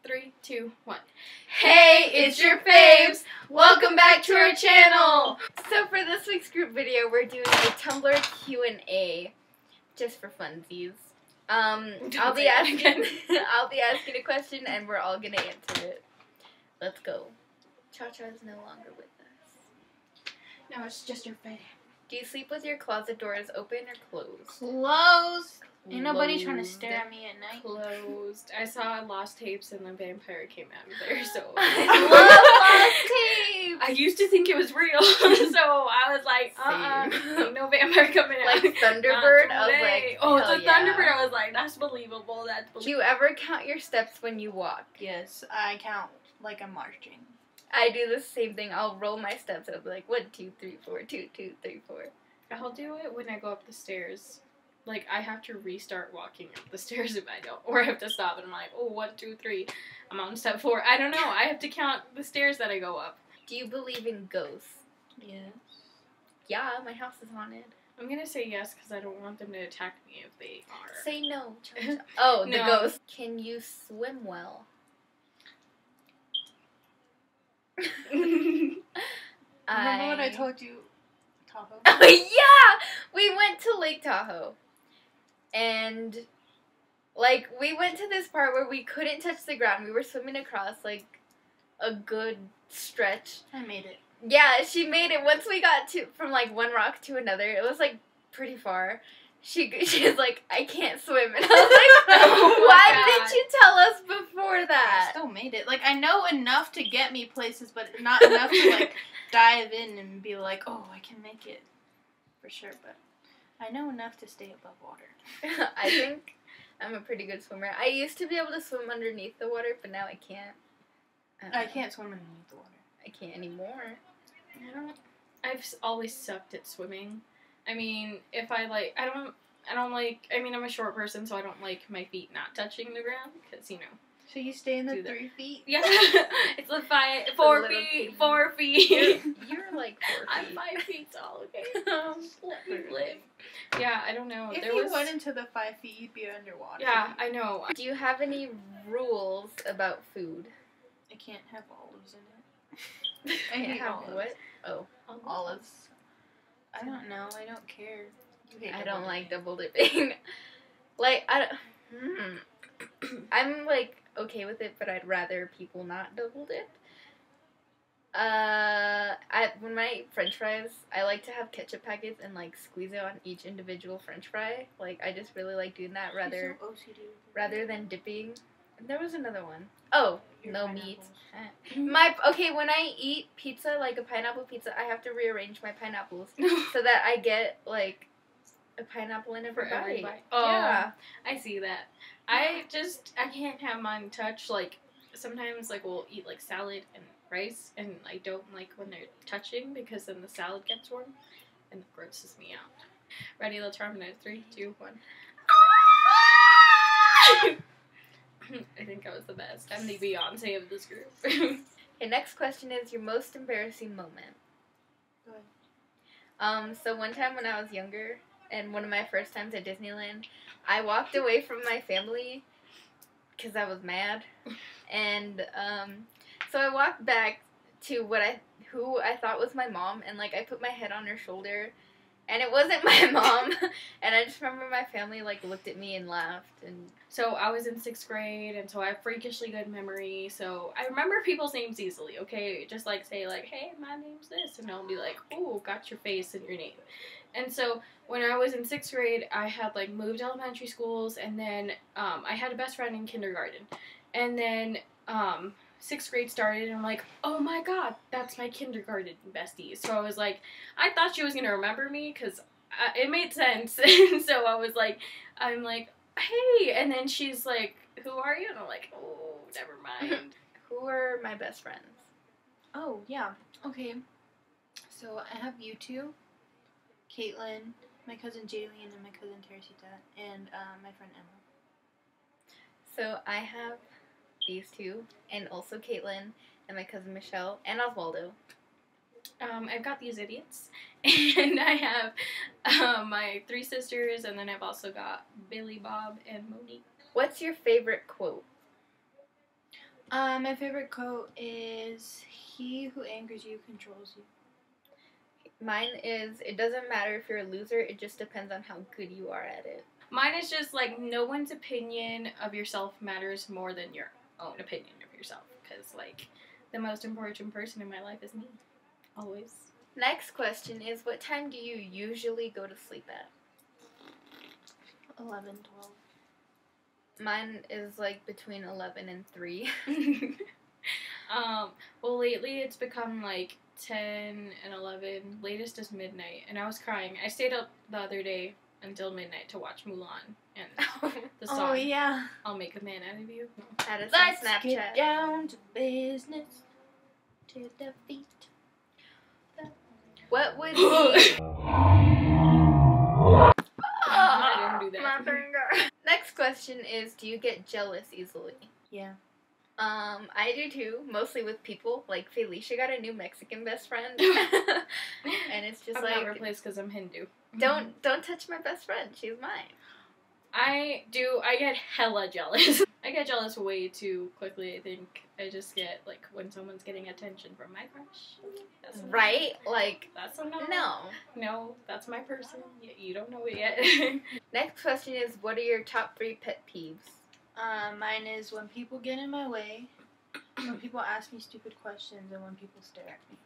3, 2, 1. Hey, it's your faves! Welcome back to our channel! So for this week's group video, we're doing a Tumblr Q A, just for funsies. I'll be asking a question and we're all gonna answer it. Let's go. Cha-Cha is no longer with us. No, it's just your face. Do you sleep with your closet doors open or closed? Closed. Ain't nobody trying to stare at me at night. Closed. I saw Lost Tapes and the vampire came out of there, so I love Lost Tapes! I used to think it was real, so I was like, ain't no vampire coming out. Like Thunderbird, I was like, oh, it's a hell yeah. Thunderbird. I was like, that's believable. That's believable. Do you ever count your steps when you walk? Yes, I count like I'm marching. I do the same thing. I'll roll my steps up like 1, 2, 3, 4, 2, 2, 3, 4. I'll do it when I go up the stairs. Like, I have to restart walking up the stairs if I don't. Or I have to stop and I'm like, oh, 1, 2, 3. I'm on step 4. I don't know. I have to count the stairs that I go up. Do you believe in ghosts? Yes. Yeah, my house is haunted. I'm gonna say yes because I don't want them to attack me if they are. Say no. Oh, the No. ghost. Can you swim well? Remember what I told you? Tahoe? Oh, yeah! We went to Lake Tahoe. And, like, we went to this part where we couldn't touch the ground. We were swimming across, like, a good stretch. I made it. Yeah, she made it. Once we got from, like, one rock to another, it was, like, pretty far. She was like, I can't swim. And I was like, Oh why didn't you tell us before I that? still made it. Like, I know enough to get me places, but not enough to, like, dive in and be like, oh, I can make it. For sure, but I know enough to stay above water. I think I'm a pretty good swimmer. I used to be able to swim underneath the water, but now I can't. I can't swim underneath the water. I can't anymore. I've always sucked at swimming. I mean, if I like, I don't like, I mean, I'm a short person, so I don't like my feet not touching the ground, because, you know. So you stay in the Do that. 3 feet? Yeah, it's like 4 feet, 4 feet. You're like 4 I'm feet. 5 feet tall, okay? Let me live. Yeah, I don't know. If you went into the 5 feet, you'd be underwater. Yeah, I know. Do you have any rules about food? I can't have olives in it. I Can't hate have olives. what? Oh, olives. I don't know. I don't care. You hate I double don't like dipping. double dipping. Like, I'm, like, okay with it, but I'd rather people not double dip. When I eat french fries, I like to have ketchup packets and, like, squeeze it on each individual french fry. Like, I just really like doing that You're so OCD. rather than dipping. And there was another one. Oh, Your no pineapples. meat. Okay, when I eat pizza, like a pineapple pizza, I have to rearrange my pineapples so that I get, like, a pineapple in every For every bite. bite. Oh, Yeah. I see that. I can't have mine touch. Like, sometimes, like, we'll eat, like, salad and rice, and I don't like when they're touching because then the salad gets warm and it grosses me out. Ready? Let's harmonize. 3, 2, 1. I think I was the best. I'm the Beyonce of this group. Okay, next question is your most embarrassing moment. Go ahead. So one time when I was younger, and one of my first times at Disneyland, I walked away from my family because I was mad, and so I walked back to who I thought was my mom, and like I put my head on her shoulder, and it wasn't my mom, and I just remember my family like looked at me and laughed, and So I was in 6th grade, and so I have freakishly good memory, so I remember people's names easily, okay? Just like say like, hey, my name's this, and I'll be like, oh, got your face and your name. And so when I was in 6th grade, I had like moved elementary schools, and then I had a best friend in kindergarten. And then 6th grade started, and I'm like, oh my god, that's my kindergarten bestie. So I was like, I thought she was going to remember me, because it made sense. And so I was like, I'm like, hey, and then she's like, who are you? And I'm like, oh, never mind. who were my best friends? Oh, yeah. Okay. So I have you two, Caitlin, my cousin Jaylene, and my cousin Teresita, and my friend Emma. So I have these two, and also Caitlin, and my cousin Michelle, and Oswaldo. I've got these idiots, and I have my 3 sisters, and then I've also got Billy, Bob, and Monique. What's your favorite quote? My favorite quote is, "He who angers you controls you." Mine is, it doesn't matter if you're a loser, it just depends on how good you are at it. Mine is just like, no one's opinion of yourself matters more than your own opinion of yourself. Because, like, the most important person in my life is me. Always. Next question is, what time do you usually go to sleep at? 11, 12. Mine is like between 11 and 3. Well, lately it's become like 10 and 11. Latest is midnight. And I was crying. I stayed up the other day until midnight to watch Mulan. And the song, Oh, yeah. I'll Make a Man Out of You. That is on Let's Snapchat. get down to business. To the feet. What would be... I didn't do that. My finger. Next question is, do you get jealous easily? Yeah. I do too, mostly with people. Like, Faylisha got a new Mexican best friend. And it's just I'm like... not replaced because I'm Hindu. Don't touch my best friend. She's mine. I get hella jealous. I get jealous way too quickly, I think. I just get, like, when someone's getting attention from my crush. That's a no. Right? Like, That's a no. no. No, that's my person. You don't know it yet. Next question is, what are your top 3 pet peeves? Mine is when people get in my way, when people ask me stupid questions, and when people stare at me.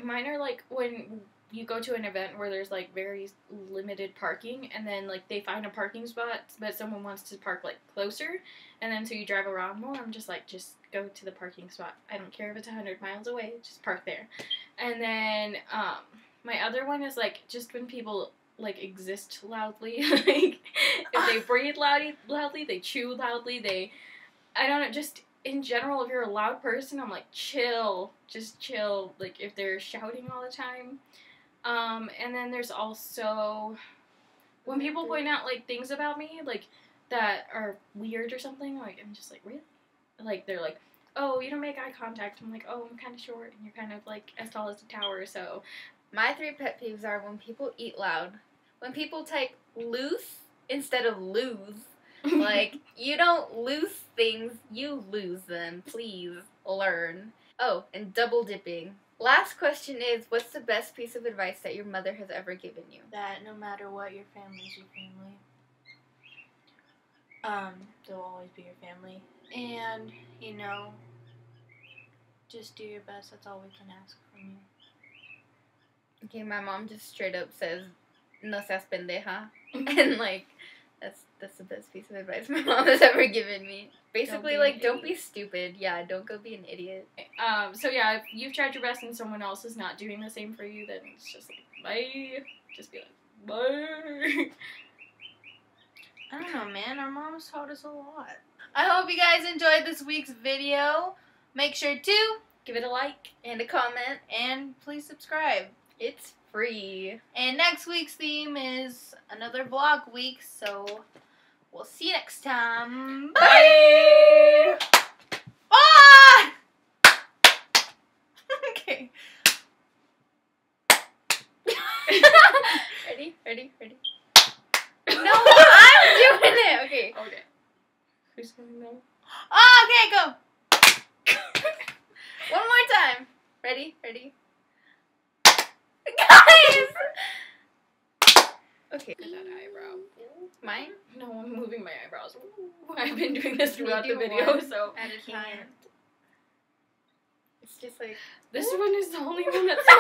Mine are, like, when you go to an event where there's, like, very limited parking, and then, like, they find a parking spot, but someone wants to park, like, closer, and then so you drive around more. I'm just like, just go to the parking spot. I don't care if it's 100 miles away, just park there. And then, my other one is, like, just when people, like, exist loudly. Like, if they breathe loudly, they chew loudly, I don't know, just in general, if you're a loud person, I'm like, chill. Just chill. Like, if they're shouting all the time. And then there's also when people point out, like, things about me, like, that are weird or something, like, I'm just like, really? Like, they're like, oh, you don't make eye contact. I'm like, oh, I'm kind of short, and you're kind of, like, as tall as a tower, so. My 3 pet peeves are when people eat loud, when people type loose instead of lose. Like, you don't lose things, you lose them. Please learn. Oh, and double dipping. Last question is, what's the best piece of advice that your mother has ever given you? That no matter what, your family is your family. They'll always be your family. And, you know, just do your best. That's all we can ask from you. Okay, my mom just straight up says, no seas pendeja. And, like, that's the best piece of advice my mom has ever given me. Basically, don't be stupid. Yeah, don't go be an idiot. So yeah, if you've tried your best and someone else is not doing the same for you, then it's just like, bye. Just be like, bye. I don't know, man. Our mom's taught us a lot. I hope you guys enjoyed this week's video. Make sure to give it a like and a comment. And please subscribe. It's free. And next week's theme is another vlog week, so we'll see you next time. Bye! Bye! Okay. Ready? No, I'm doing it! Okay. Who's gonna know? Oh, okay, go! One more time. Ready? Guys! Okay. That eyebrow. Mine? No, I'm moving my eyebrows. I've been doing this Can throughout you the do video, one so. at a time. It's just like... This one is the only one that's I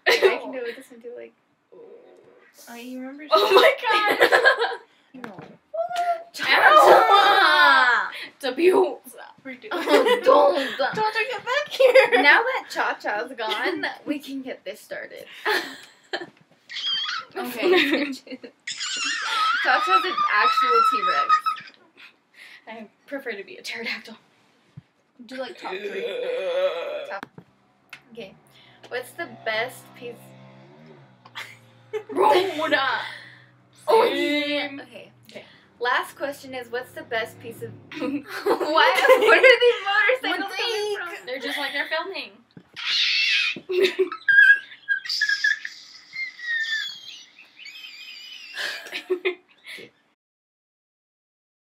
can do it. This one too, like... Oh, you remember? Oh my god! No. Ow! It's abuse. Oh, don't. Don't get back here. Now that Cha-Cha's gone, we can get this started. Okay. Cha-Cha's an actual T-Rex. I prefer to be a pterodactyl. Do like top 3. Okay. What's the best piece... Rhoda! Oh, yeah. Okay. Last question is, what's the best piece of... What are these motorcycles coming from? They're just like they're filming.